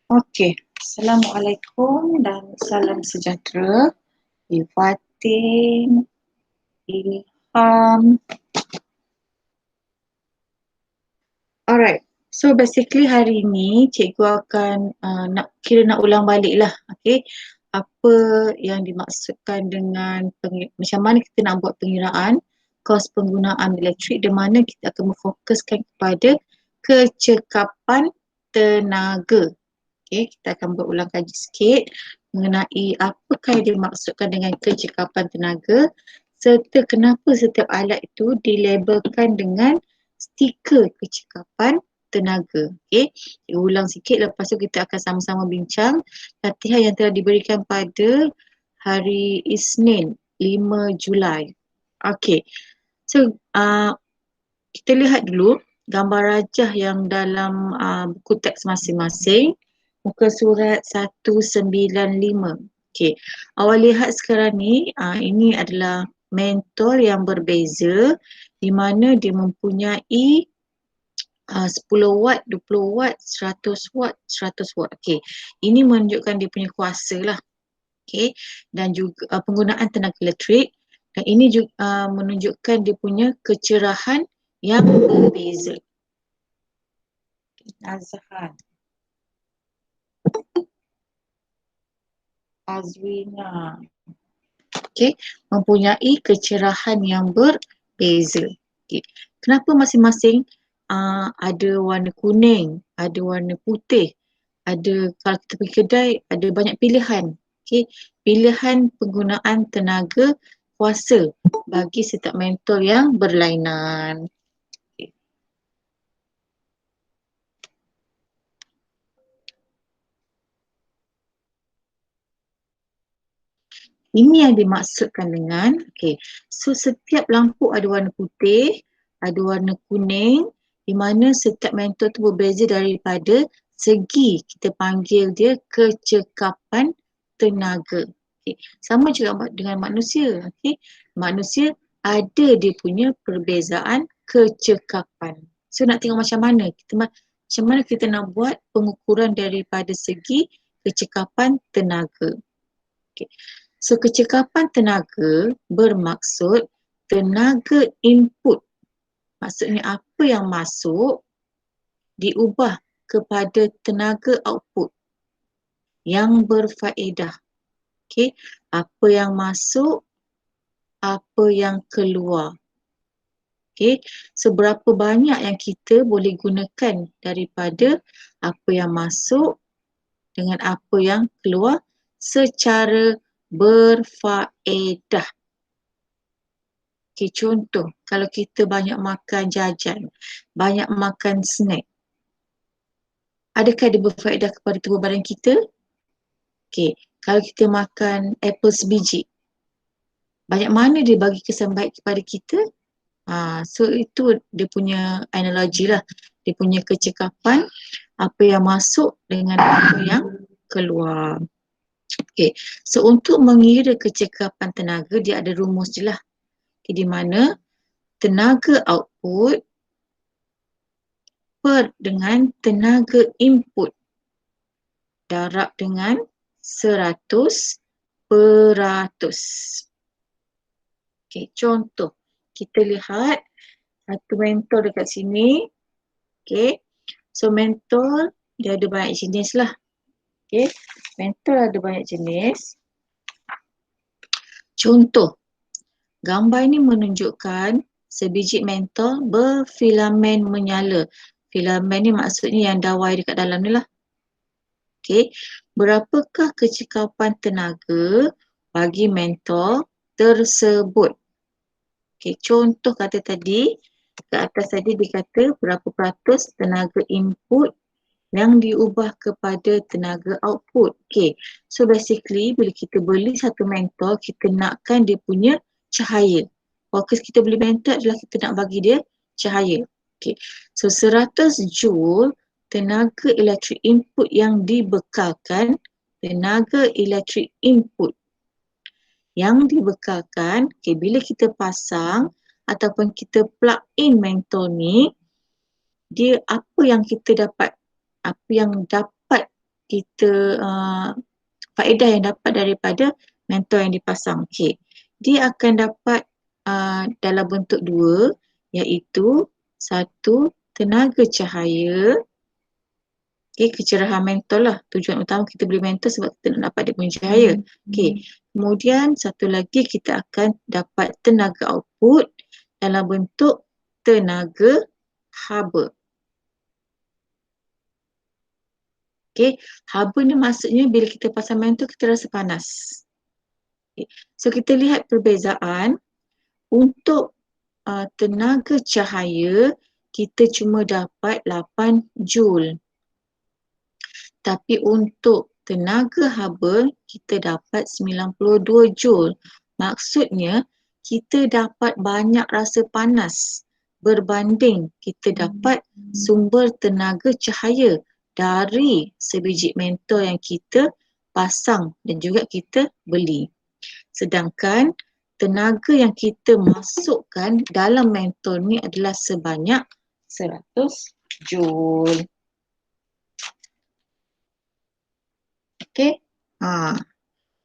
Okey, Assalamualaikum dan salam sejahtera. Fatin, Ilham. Alright, so basically hari ni cikgu akan nak ulang balik lah, okay. Apa yang dimaksudkan dengan macam mana kita nak buat pengiraan kos penggunaan elektrik, di mana kita akan memfokuskan kepada kecekapan tenaga. Okay, kita akan berulang kaji sikit mengenai apakah yang dimaksudkan dengan kecekapan tenaga serta kenapa setiap alat itu dilabelkan dengan stiker kecekapan tenaga. Okay, ulang sikit, lepas tu kita akan sama-sama bincang latihan yang telah diberikan pada hari Isnin 5 Julai. Okay, so kita lihat dulu gambar rajah yang dalam buku teks masing-masing. Muka surat 195. Okey, awak lihat sekarang ni, ini adalah mentor yang berbeza di mana dia mempunyai 10 watt, 20 watt, 100 watt, 100 watt. Okey, ini menunjukkan dia punya kuasa lah. Okey, dan juga penggunaan tenaga elektrik, dan ini juga menunjukkan dia punya kecerahan yang berbeza. Azhan, Azwina. Okey, mempunyai kecerahan yang berbeza. Okey, kenapa masing-masing ada warna kuning, ada warna putih, ada, kalau kita pergi kedai ada banyak pilihan. Okey, pilihan penggunaan tenaga kuasa bagi setiap mentor yang berlainan. Ini yang dimaksudkan dengan, so setiap lampu ada warna putih, ada warna kuning, di mana setiap mentor tu berbeza daripada segi kita panggil dia kecekapan tenaga. Sama juga dengan manusia. Manusia ada dia punya perbezaan kecekapan. So nak tengok macam mana kita nak buat pengukuran daripada segi kecekapan tenaga. So kecekapan tenaga bermaksud tenaga input. Maksudnya apa yang masuk diubah kepada tenaga output yang berfaedah. Okey, apa yang masuk, apa yang keluar. Okey, seberapa banyak yang kita boleh gunakan daripada apa yang masuk dengan apa yang keluar secara berfaedah. Okay, contoh, kalau kita banyak makan jajan, banyak makan snack, adakah dia berfaedah kepada tubuh badan kita? Okay, kalau kita makan apple sebiji, banyak mana dia bagi kesan baik kepada kita? So itu dia punya analogi lah, dia punya kecekapan, apa yang masuk dengan apa yang keluar. Okay, so untuk mengira kecekapan tenaga, dia ada rumus je lah. Di mana tenaga output per dengan tenaga input darab dengan 100%. Okay, contoh, kita lihat satu mentor dekat sini. Okay, so mentor dia ada banyak jenis lah. Okay, mentor ada banyak jenis. Contoh, gambar ini menunjukkan sebiji mentor berfilamen menyala. Filamen ni maksudnya yang dawai dekat dalam ni lah. Okay, berapakah kecekapan tenaga bagi mentor tersebut? Okay, contoh kata tadi, ke atas tadi dikata berapa peratus tenaga input yang diubah kepada tenaga output. Okay, so basically bila kita beli satu mentor, kita nakkan dia punya cahaya. Fokus kita beli mentor adalah kita nak bagi dia cahaya. Okay, so 100 joule tenaga elektrik input yang dibekalkan, tenaga elektrik input yang dibekalkan, okay, bila kita pasang ataupun kita plug in mentor ni, dia apa yang kita dapat, apa yang dapat kita faedah yang dapat daripada mentol yang dipasang. Okey. Dia akan dapat dalam bentuk dua, iaitu satu, tenaga cahaya. Okey, kecerahan mentol lah. Tujuan utama kita beli mentol sebab kita nak dapat dia punya cahaya. Okey. Kemudian satu lagi kita akan dapat tenaga output dalam bentuk tenaga haba. Okey, haba ni maksudnya bila kita pasang mentol kita rasa panas. Okay. So kita lihat perbezaan. Untuk tenaga cahaya kita cuma dapat 8 Joule. Tapi untuk tenaga haba kita dapat 92 Joule. Maksudnya kita dapat banyak rasa panas berbanding kita dapat sumber tenaga cahaya dari sebiji mentol yang kita pasang dan juga kita beli. Sedangkan tenaga yang kita masukkan dalam mentol ni adalah sebanyak 100 Joule. Okey.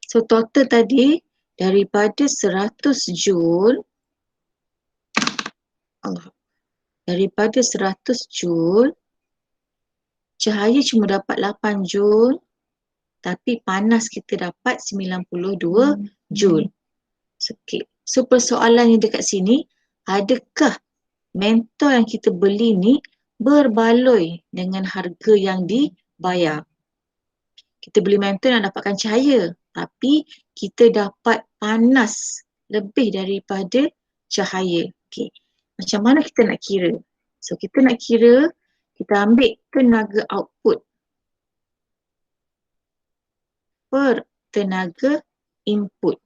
So total tadi daripada 100 Joule, daripada 100 Joule, cahaya cuma dapat 8 Joule, tapi panas kita dapat 92 Joule. Okay. So persoalannya dekat sini, adakah mentol yang kita beli ni berbaloi dengan harga yang dibayar? Kita beli mentol nak dapatkan cahaya, tapi kita dapat panas lebih daripada cahaya. Okay. Macam mana kita nak kira? So kita nak kira, kita ambil tenaga output per tenaga input.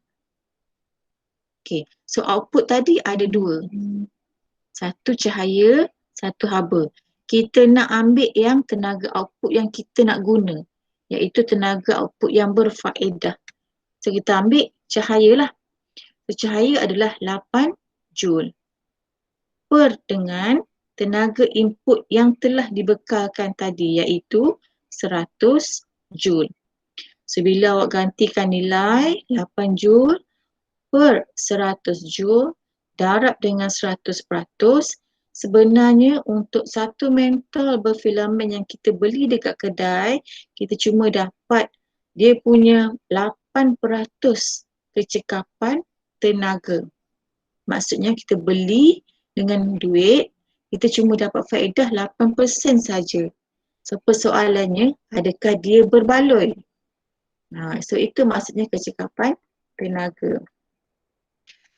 Okay. So output tadi ada dua. Satu cahaya, satu haba. Kita nak ambil yang tenaga output yang kita nak guna, iaitu tenaga output yang berfaedah. So kita ambil cahaya lah. So cahaya adalah 8 Joule per dengan tenaga input yang telah dibekalkan tadi, iaitu 100 Joule. So bila awak gantikan nilai 8 Joule per 100 Joule darab dengan 100%, sebenarnya untuk satu mentol berfilamen yang kita beli dekat kedai, kita cuma dapat dia punya 8% kecekapan tenaga. Maksudnya kita beli dengan duit, kita cuma dapat faedah 8% saja. So persoalannya, adakah dia berbaloi? So itu maksudnya kecekapan tenaga.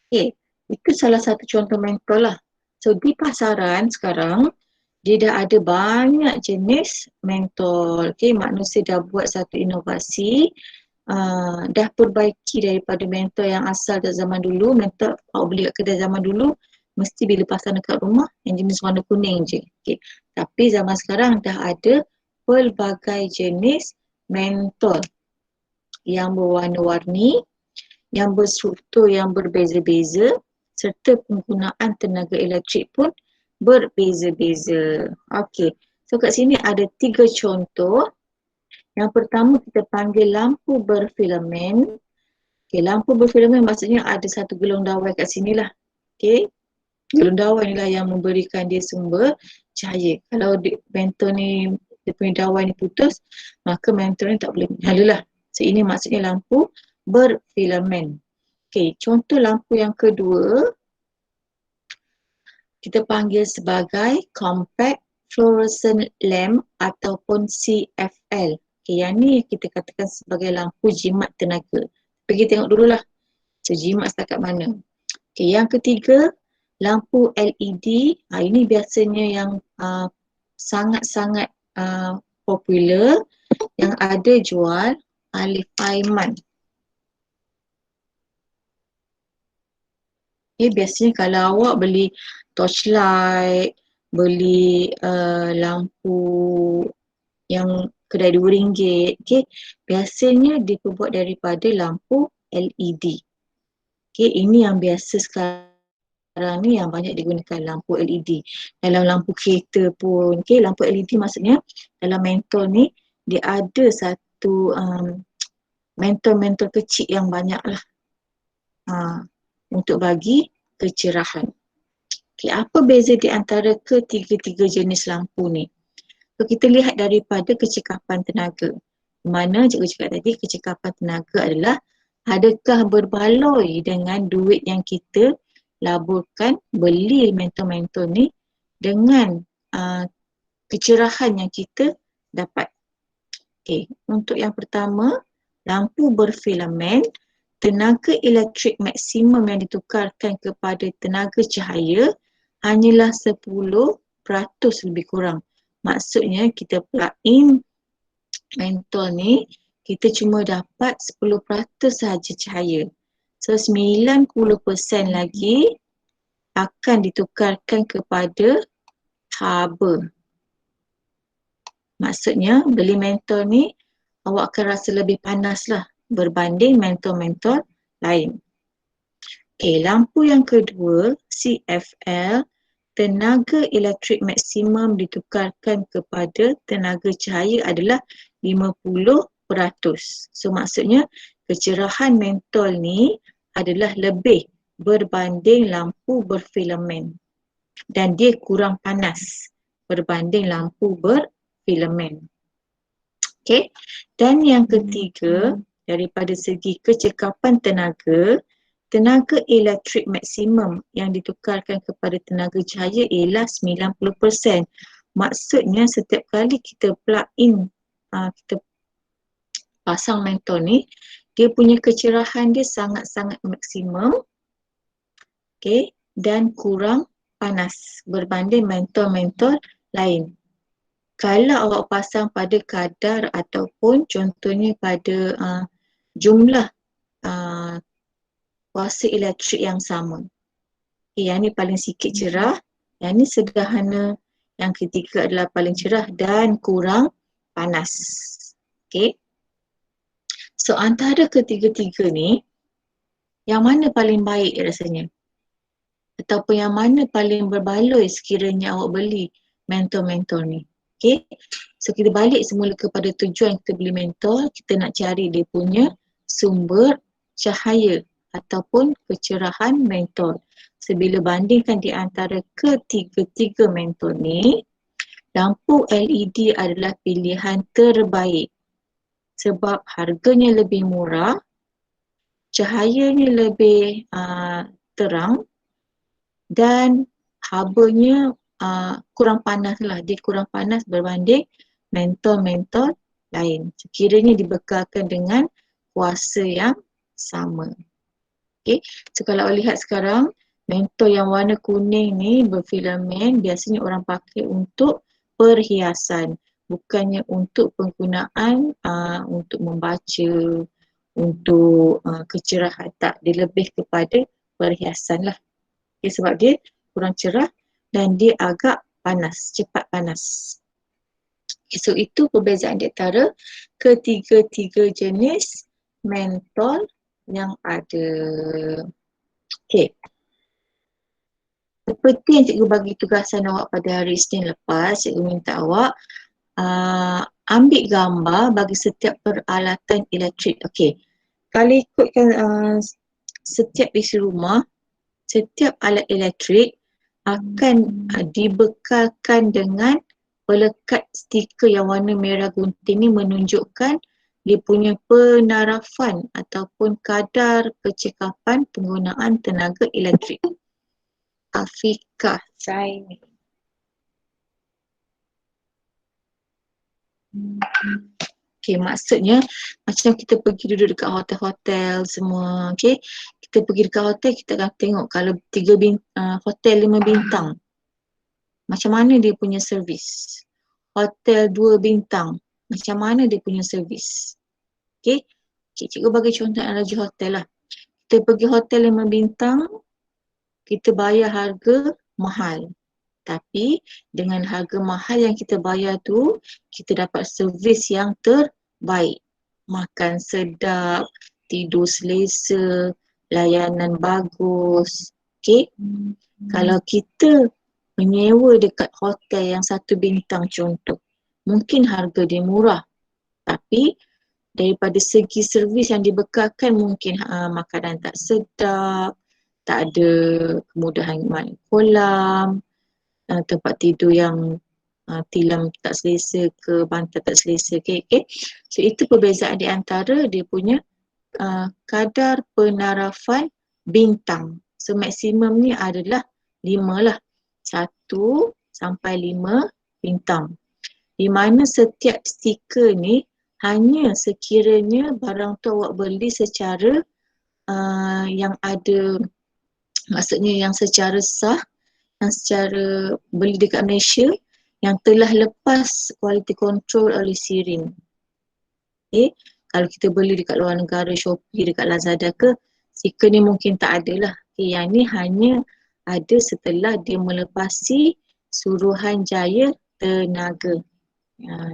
Okay, itu salah satu contoh mentol lah. So di pasaran sekarang, dia dah ada banyak jenis mentol. Okay, manusia dah buat satu inovasi, dah perbaiki daripada mentol yang asal dari zaman dulu. Mentol awak beli kat kedai zaman dulu, mesti bila pasang dekat rumah yang jenis warna kuning je. Okay. Tapi zaman sekarang dah ada pelbagai jenis mentol yang berwarna-warni, yang berstruktur yang berbeza-beza, serta penggunaan tenaga elektrik pun berbeza-beza. Okey, so kat sini ada 3 contoh. Yang pertama kita panggil lampu berfilamen. Okey, lampu berfilamen maksudnya ada satu gelung dawai kat sini lah. Okey, gelung dawai inilah yang memberikan dia sumber cahaya. Kalau mentol ni, dia punya dawai ni putus, maka mentol ni tak boleh menyala lah. So ini maksudnya lampu berfilamen. Okey, contoh lampu yang kedua kita panggil sebagai compact fluorescent lamp ataupun CFL. Okey, yang ni kita katakan sebagai lampu jimat tenaga. Pergi tengok dululah. So jimat setakat mana. Okey, yang ketiga lampu LED. Ini biasanya yang sangat-sangat popular yang ada jual Alif Aiman. Biasanya kalau awak beli torchlight, beli lampu yang kedai RM2, biasanya diperbuat daripada lampu LED. Ini yang biasa sekarang ni yang banyak digunakan, lampu LED. Dalam lampu kereta pun, lampu LED maksudnya dalam mentol ni dia ada satu mentor-mentor kecil yang banyak lah untuk bagi kecerahan. Okay, apa beza di antara ketiga-tiga jenis lampu ni? So, kita lihat daripada kecekapan tenaga. Mana cikgu cakap tadi, kecekapan tenaga adalah adakah berbaloi dengan duit yang kita laburkan beli mentor-mentor ni dengan kecerahan yang kita dapat. Okay, untuk yang pertama, lampu berfilamen, tenaga elektrik maksimum yang ditukarkan kepada tenaga cahaya hanyalah 10% lebih kurang. Maksudnya kita plug in mentol ni, kita cuma dapat 10% sahaja cahaya. So 90% lagi akan ditukarkan kepada haba. Maksudnya beli mentol ni awak akan rasa lebih panas lah berbanding mentol-mentol lain. Okay, lampu yang kedua, CFL, tenaga elektrik maksimum ditukarkan kepada tenaga cahaya adalah 50%. So maksudnya kecerahan mentol ni adalah lebih berbanding lampu berfilamen dan dia kurang panas berbanding lampu berfilamen. Okay. Dan yang ketiga, daripada segi kecekapan tenaga, tenaga elektrik maksimum yang ditukarkan kepada tenaga cahaya ialah 90%. Maksudnya setiap kali kita plug in, kita pasang mentol ni, dia punya kecerahan dia sangat-sangat maksimum, okay, dan kurang panas berbanding mentol-mentol lain. Kalau awak pasang pada kadar ataupun contohnya pada jumlah kuasa elektrik yang sama. Okay, yang ni paling sikit cerah, yang ni sederhana, yang ketiga adalah paling cerah dan kurang panas. Okay. So antara ketiga-tiga ni, yang mana paling baik rasanya? Ataupun yang mana paling berbaloi sekiranya awak beli mentol-mentol ni? Okay. So kita balik semula kepada tujuan kita beli mentol, kita nak cari dia punya sumber cahaya ataupun kecerahan mentol. So bila bandingkan di antara ketiga-tiga mentol ni, lampu LED adalah pilihan terbaik sebab harganya lebih murah, cahayanya lebih terang dan habanya kurang panas lah. Dia kurang panas berbanding mentol-mentol lain. Sekiranya dibekalkan dengan kuasa yang sama. Okay. So kalau awak lihat sekarang, mentol yang warna kuning ni berfilamen biasanya orang pakai untuk perhiasan. Bukannya untuk penggunaan untuk membaca, untuk kecerahan. Tak, dia lebih kepada perhiasan lah. Okay, sebab dia kurang cerah dan dia agak panas, cepat panas. Okay, so itu perbezaan di antara ketiga-tiga jenis mentol yang ada. Okay. Seperti yang cikgu bagi tugasan awak pada hari Isnin lepas, cikgu minta awak ambil gambar bagi setiap peralatan elektrik. Okay. Kalau ikutkan setiap isi rumah, setiap alat elektrik akan dibekalkan dengan pelekat stiker yang warna merah gunting ni menunjukkan dia punya penarafan ataupun kadar kecekapan penggunaan tenaga elektrik. Afiqah Zaini. Okay, maksudnya macam kita pergi duduk dekat hotel-hotel semua, okay. Kita pergi dekat hotel, kita akan tengok kalau hotel 5 bintang, macam mana dia punya servis. Hotel 2 bintang, macam mana dia punya servis. Okay, cikgu bagi contoh analogi hotel lah. Kita pergi hotel 5 bintang, kita bayar harga mahal. Tapi dengan harga mahal yang kita bayar tu, kita dapat servis yang terbaik. Makan sedap, tidur selesa, layanan bagus. Okay? Kalau kita menyewa dekat hotel yang 1 bintang contoh, mungkin harga dia murah. Tapi daripada segi servis yang dibekalkan mungkin makanan tak sedap, tak ada kemudahan main kolam, tempat tidur yang tilam tak selesa ke, bantal tak selesa ke. Okay. So itu perbezaan di antara dia punya kadar penarafan bintang. So maksimum ni adalah 5 lah. 1 sampai 5 bintang. Di mana setiap stiker ni hanya sekiranya barang tu awak beli secara yang ada, maksudnya yang secara sah, yang secara beli dekat Malaysia, yang telah lepas quality control oleh SIRIN. Okay. Kalau kita beli dekat luar negara, Shopee, dekat Lazada ke, stiker ni mungkin tak ada lah. Okay. Yang ni hanya ada setelah dia melepasi Suruhanjaya Tenaga.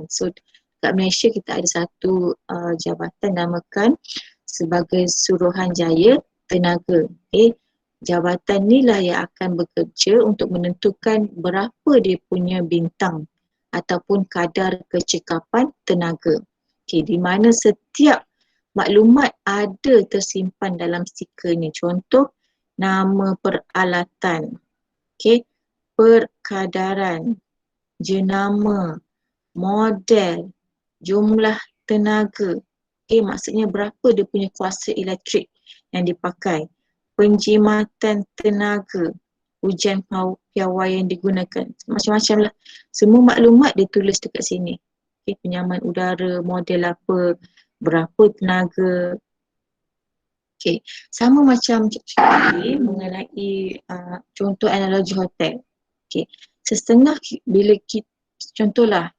So dekat Malaysia kita ada satu jabatan namakan sebagai Suruhanjaya Tenaga. Okay. Jabatan ni lah yang akan bekerja untuk menentukan berapa dia punya bintang ataupun kadar kecekapan tenaga. Okay, di mana setiap maklumat ada tersimpan dalam stiker ni. Contoh, nama peralatan, okay, perkadaran, jenama, model, jumlah tenaga. Okay, maksudnya berapa dia punya kuasa elektrik yang dipakai, penjimatan tenaga, hujan piawai yang digunakan, macam-macam lah. Semua maklumat ditulis dekat sini. Okay, penyaman udara, model apa, berapa tenaga. Okay, sama macam mengenai contoh analogi hotel. Okay, setengah bila kita, contohlah,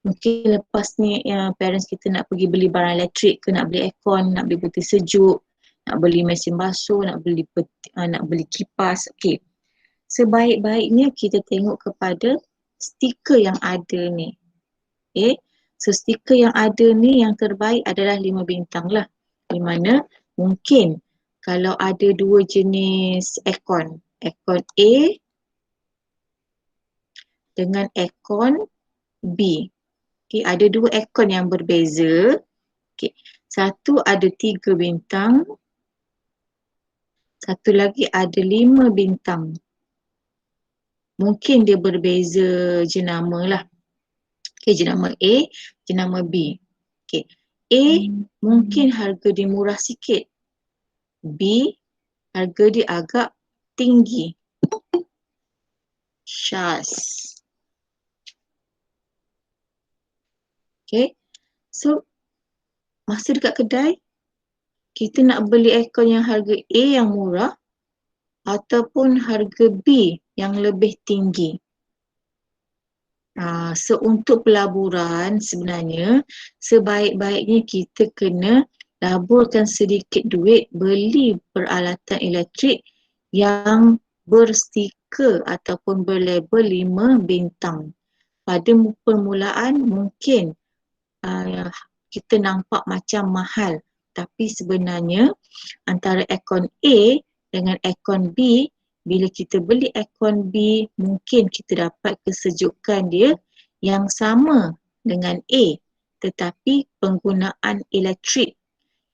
mungkin lepas ni parents kita nak pergi beli barang elektrik ke, nak beli aircon, nak beli peti sejuk, nak beli mesin basuh, nak beli kipas. Okay, sebaik-baiknya kita tengok kepada stiker yang ada ni. Okay, so stiker yang ada ni yang terbaik adalah 5 bintang lah. Di mana mungkin kalau ada 2 jenis aircon, aircon A dengan aircon B. Okay, ada 2 aircon yang berbeza. Okay, satu ada 3 bintang, satu lagi ada 5 bintang. Mungkin dia berbeza jenama lah. Okay, jenama A, jenama B. Okay, A mungkin harga dia murah sikit. B, harga dia agak tinggi. Syaz. Okay, so masa dekat kedai, kita nak beli aircon yang harga A yang murah ataupun harga B yang lebih tinggi. So untuk pelaburan sebenarnya sebaik-baiknya kita kena laburkan sedikit duit beli peralatan elektrik yang berstiker ataupun berlabel 5 bintang. Pada permulaan mungkin kita nampak macam mahal, tapi sebenarnya antara aircon A dengan aircon B, bila kita beli aircon B, mungkin kita dapat kesejukan dia yang sama dengan A, tetapi penggunaan elektrik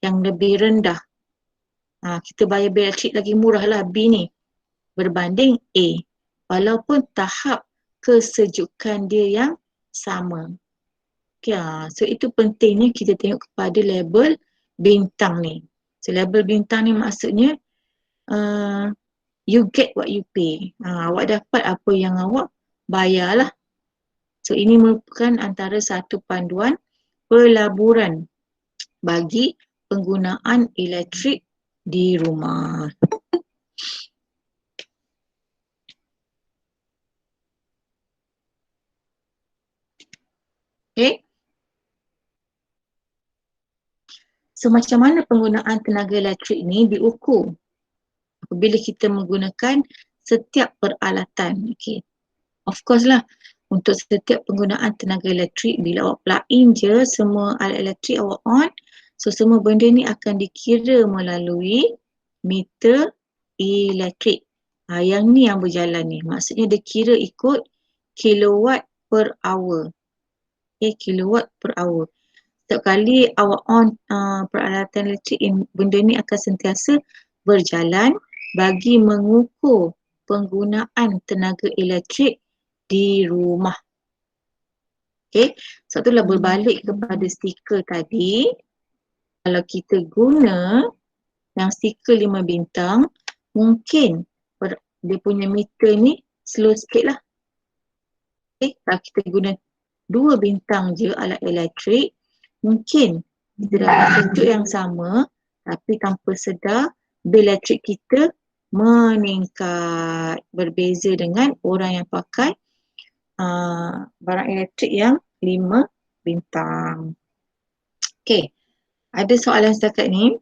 yang lebih rendah. Kita bayar bil elektrik lagi murah lah B ni berbanding A, walaupun tahap kesejukan dia yang sama. Okay, so itu pentingnya kita tengok kepada label bintang ni. So label bintang ni maksudnya you get what you pay. Awak dapat apa yang awak bayar lah. So ini merupakan antara satu panduan pelaburan bagi penggunaan elektrik di rumah. Okay. So macam mana penggunaan tenaga elektrik ni diukur? Apabila kita menggunakan setiap peralatan. Okay. Of course lah, untuk setiap penggunaan tenaga elektrik, bila awak plug in je semua alat elektrik awak on, so semua benda ni akan dikira melalui meter elektrik. Yang ni yang berjalan ni, maksudnya dia kira ikut kilowatt per hour. Okay, kilowatt per hour. Setiap kali awak on peralatan elektrik, benda ni akan sentiasa berjalan bagi mengukur penggunaan tenaga elektrik di rumah. Okay, sebab itulah berbalik kepada stiker tadi, kalau kita guna yang stiker 5 bintang, mungkin dia punya meter ni slow sikit lah. Okay, kalau kita guna 2 bintang je alat elektrik, mungkin kita dapat sejuk yang sama, tapi tanpa sedar bil elektrik kita meningkat. Berbeza dengan orang yang pakai barang elektrik yang 5 bintang. Okay, ada soalan setakat ni?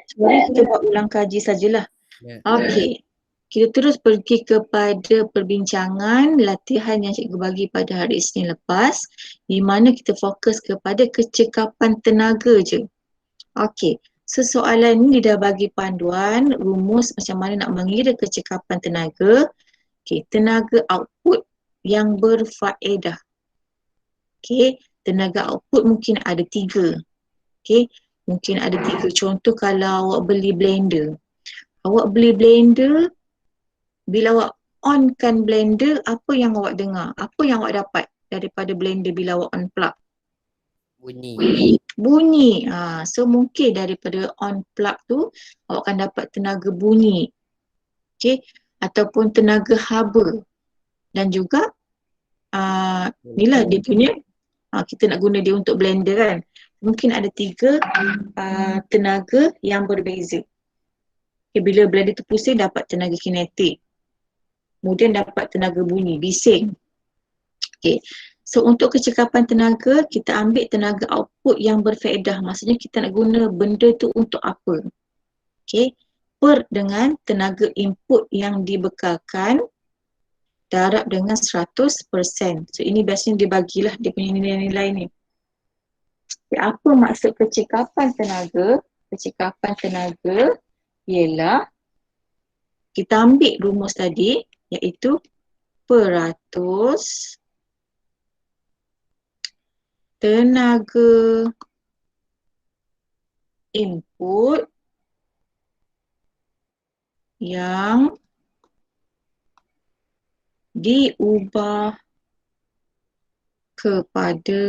Sebenarnya kita buat ulang kaji sajalah. Okay, kita terus pergi kepada perbincangan latihan yang cikgu bagi pada hari Isnin lepas, di mana kita fokus kepada kecekapan tenaga je. Okey, so soalan ni dia dah bagi panduan, rumus macam mana nak mengira kecekapan tenaga. Okey, tenaga output yang berfaedah. Okey, tenaga output mungkin ada 3. Okey, mungkin ada 3. Contoh kalau awak beli blender. Awak beli blender, bila awak onkan blender, apa yang awak dengar? Apa yang awak dapat daripada blender bila awak on plug? Bunyi. So mungkin daripada on plug tu awak akan dapat tenaga bunyi. Okay. Ataupun tenaga haba. Dan juga inilah dia punya, kita nak guna dia untuk blender kan. Mungkin ada 3 tenaga yang berbeza. Okay, bila blender tu pusing dapat tenaga kinetik. Kemudian dapat tenaga bunyi, bising. Okay. So untuk kecekapan tenaga, kita ambil tenaga output yang berfaedah. Maksudnya kita nak guna benda tu untuk apa. Okay. Per dengan tenaga input yang dibekalkan darab dengan 100%. So ini biasanya dibagilah dia punya nilai-nilai ni. Okay, apa maksud kecekapan tenaga? Kecekapan tenaga ialah kita ambil rumus tadi iaitu peratus tenaga input yang diubah kepada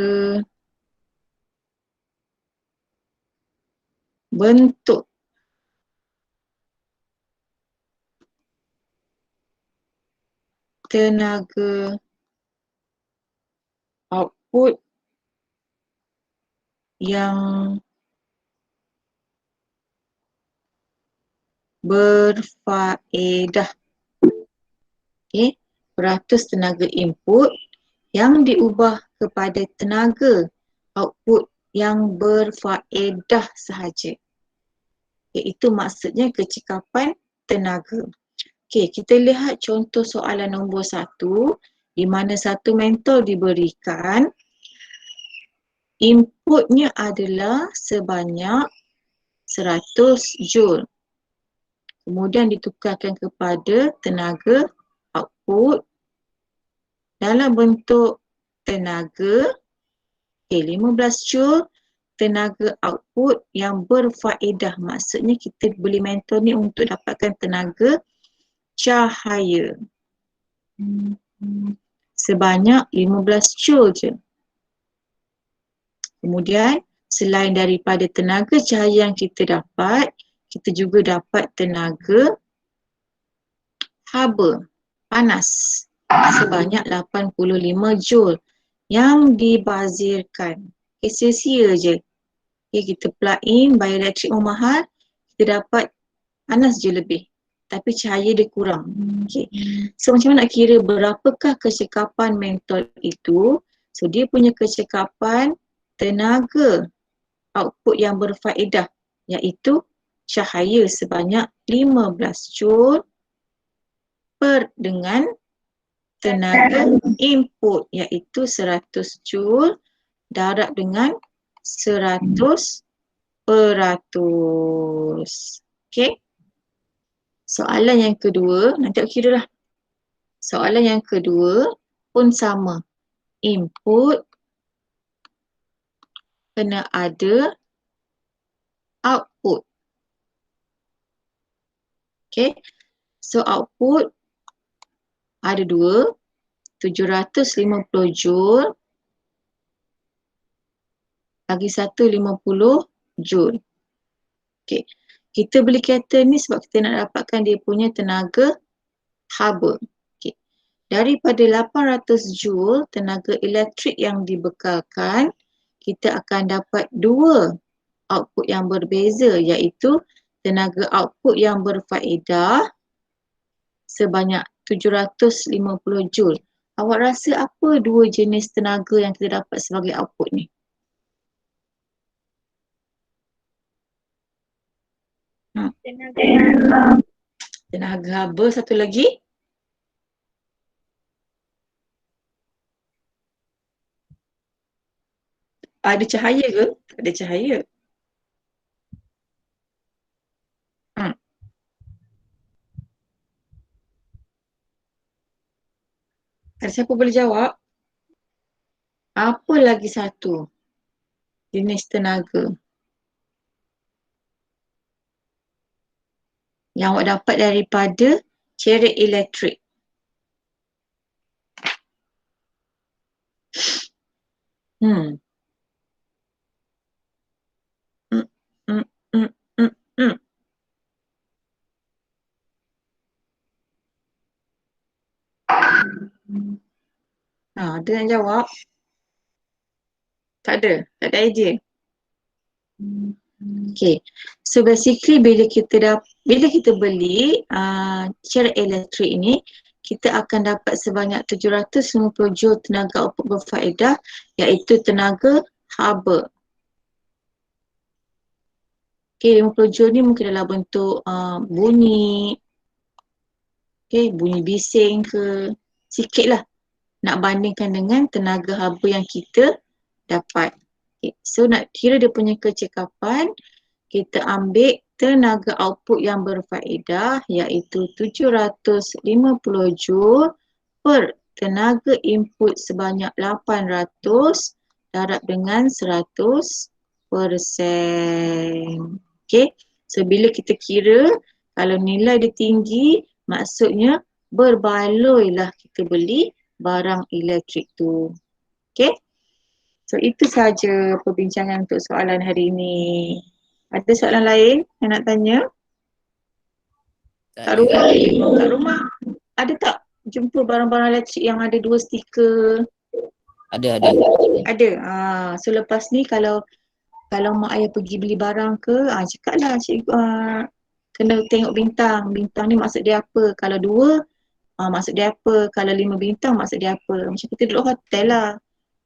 bentuk tenaga output yang berfaedah. Okay. Peratus tenaga input yang diubah kepada tenaga output yang berfaedah sahaja. Okay, itu maksudnya kecekapan tenaga. Okay, kita lihat contoh soalan nombor 1 di mana satu mentol diberikan inputnya adalah sebanyak 100 joule. Kemudian ditukarkan kepada tenaga output dalam bentuk tenaga 15 joule tenaga output yang berfaedah. Maksudnya kita beli mentol ni untuk dapatkan tenaga cahaya sebanyak 15 joule je. Kemudian selain daripada tenaga cahaya yang kita dapat, kita juga dapat tenaga haba panas sebanyak 85 joule yang dibazirkan. Okay, sia-sia je. Okay, kita plug in, bayar elektrik mahal, kita dapat panas je lebih. Tapi cahaya dia kurang. Okay. So macam mana nak kira berapakah kecekapan mentol itu? So dia punya kecekapan tenaga output yang berfaedah iaitu cahaya sebanyak 15 joule per dengan tenaga input iaitu 100 joule darab dengan 100%. Okay. Soalan yang kedua, nanti aku kira lah. Soalan yang kedua pun sama. Input kena ada output. Okay, so output ada dua, 750 joule lagi 150 joule. Okay, kita beli kereta ni sebab kita nak dapatkan dia punya tenaga haba. Okay, daripada 800 joule tenaga elektrik yang dibekalkan, kita akan dapat dua output yang berbeza, iaitu tenaga output yang berfaedah sebanyak 750 joule. Awak rasa apa dua jenis tenaga yang kita dapat sebagai output ni? Tenaga haba, satu lagi? Ada cahaya ke? Tak ada cahaya. Hmm. Ada siapa boleh jawab? Apa lagi satu jenis tenaga yang awak dapat daripada cerit elektrik? Hmm. Hmm. Hmm. Hmm. Hmm. Hmm. Ada yang jawab? Tak ada? Tak ada idea? Okay, so basically bila kita beli cerit elektrik ni, kita akan dapat sebanyak 750 joule tenaga output berfaedah, iaitu tenaga haba. Okay, 50 joule ni mungkin dalam bentuk bunyi, okay, bunyi bising ke, sikit lah nak bandingkan dengan tenaga haba yang kita dapat. Okay, so nak kira dia punya kecekapan, kita ambil tenaga output yang berfaedah, iaitu 750 joule per tenaga input sebanyak 800 darab dengan 100%. Okay, so bila kita kira, kalau nilai dia tinggi, maksudnya berbaloilah kita beli barang elektrik tu. Okay, so itu sahaja perbincangan untuk soalan hari ini. Ada soalan lain yang nak tanya? Kat rumah ada tak jumpa barang-barang elektrik yang ada dua stiker? Ada. Ada. So lepas ni kalau mak ayah pergi beli barang ke, cakaplah cikgu kena tengok bintang. Bintang ni maksud dia apa? Kalau dua, maksud dia apa? Kalau 5 bintang maksud dia apa? Macam kita duduk hotel lah.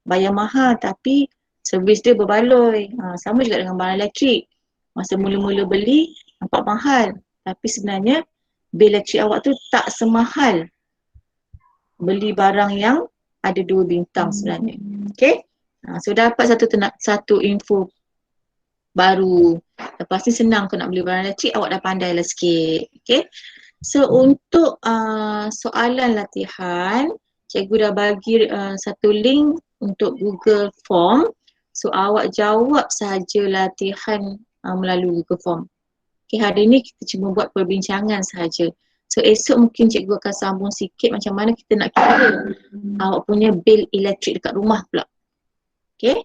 Bayar mahal tapi servis dia berbaloi. Sama juga dengan barang elektrik. Masa mula-mula beli nampak mahal, tapi sebenarnya bil elektrik awak tu tak semahal beli barang yang ada 2 bintang sebenarnya. Okay? So dapat satu info baru. Lepas ni senang kau nak beli barang elektrik, awak dah pandai lah sikit. Okay? So untuk soalan latihan, cikgu dah bagi satu link untuk Google Form. So awak jawab sahaja latihan melalui Google Form. Okay, hari ni kita cuma buat perbincangan sahaja. So esok mungkin cikgu akan sambung sikit macam mana kita nak kira awak punya bil elektrik dekat rumah pula. Okay,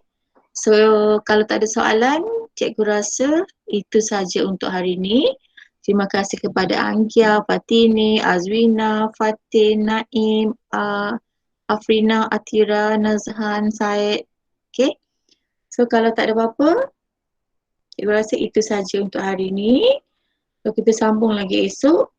so kalau tak ada soalan, cikgu rasa itu sahaja untuk hari ni. Terima kasih kepada Anggia, Fatini, Azwina, Fatin, Naim, Afrina, Atira, Nazhan, Syed. Okay, so kalau tak ada apa-apa, cikgu rasa itu sahaja untuk hari ni. So kita sambung lagi esok.